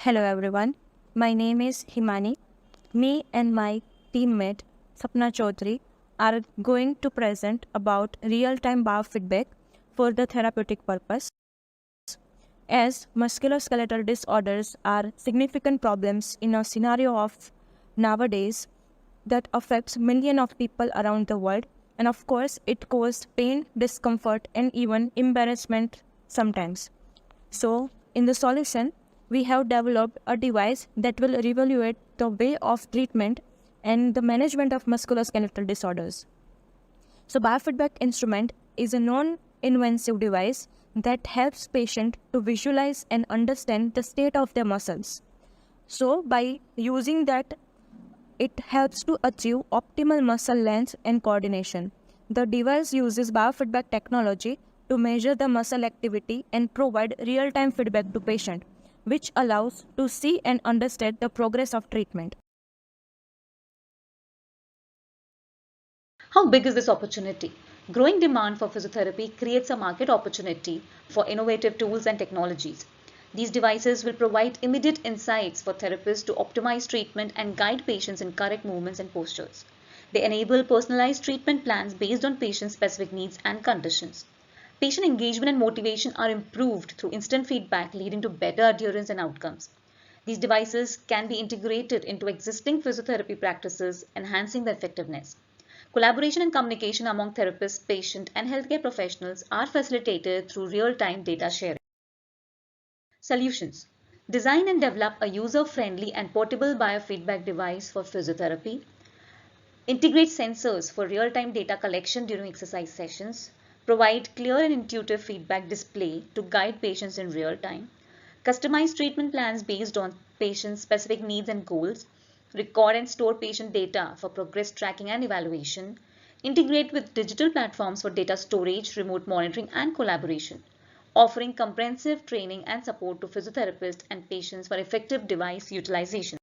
Hello everyone, my name is Himani. Me and my teammate Sapna Chaudhary are going to present about real-time biofeedback for the therapeutic purpose. As musculoskeletal disorders are significant problems in a scenario of nowadays that affects millions of people around the world, and of course it causes pain, discomfort and even embarrassment sometimes. So, in the solution, we have developed a device that will evaluate the way of treatment and the management of musculoskeletal disorders. So, biofeedback instrument is a non-invasive device that helps patient to visualize and understand the state of their muscles. So, by using that, it helps to achieve optimal muscle length and coordination. The device uses biofeedback technology to measure the muscle activity and provide real-time feedback to patient, which allows to see and understand the progress of treatment. How big is this opportunity? Growing demand for physiotherapy creates a market opportunity for innovative tools and technologies. These devices will provide immediate insights for therapists to optimize treatment and guide patients in correct movements and postures. They enable personalized treatment plans based on patient-specific needs and conditions. Patient engagement and motivation are improved through instant feedback, leading to better adherence and outcomes. These devices can be integrated into existing physiotherapy practices, enhancing their effectiveness. Collaboration and communication among therapists, patients, and healthcare professionals are facilitated through real-time data sharing. Solutions: design and develop a user-friendly and portable biofeedback device for physiotherapy. Integrate sensors for real-time data collection during exercise sessions. Provide clear and intuitive feedback display to guide patients in real time. Customize treatment plans based on patients' specific needs and goals. Record and store patient data for progress tracking and evaluation. Integrate with digital platforms for data storage, remote monitoring, and collaboration. Offering comprehensive training and support to physiotherapists and patients for effective device utilization.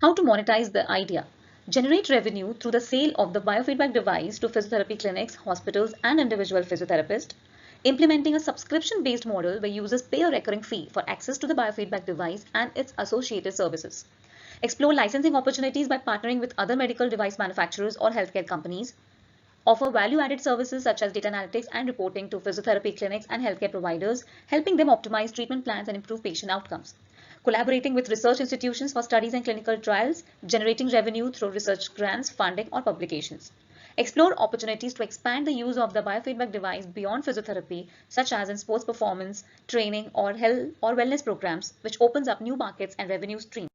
How to monetize the idea? Generate revenue through the sale of the biofeedback device to physiotherapy clinics, hospitals, and individual physiotherapists. Implementing a subscription-based model where users pay a recurring fee for access to the biofeedback device and its associated services. Explore licensing opportunities by partnering with other medical device manufacturers or healthcare companies. Offer value-added services such as data analytics and reporting to physiotherapy clinics and healthcare providers, helping them optimize treatment plans and improve patient outcomes. Collaborating with research institutions for studies and clinical trials, generating revenue through research grants, funding, or publications. Explore opportunities to expand the use of the biofeedback device beyond physiotherapy, such as in sports performance, training, or health or wellness programs, which opens up new markets and revenue streams.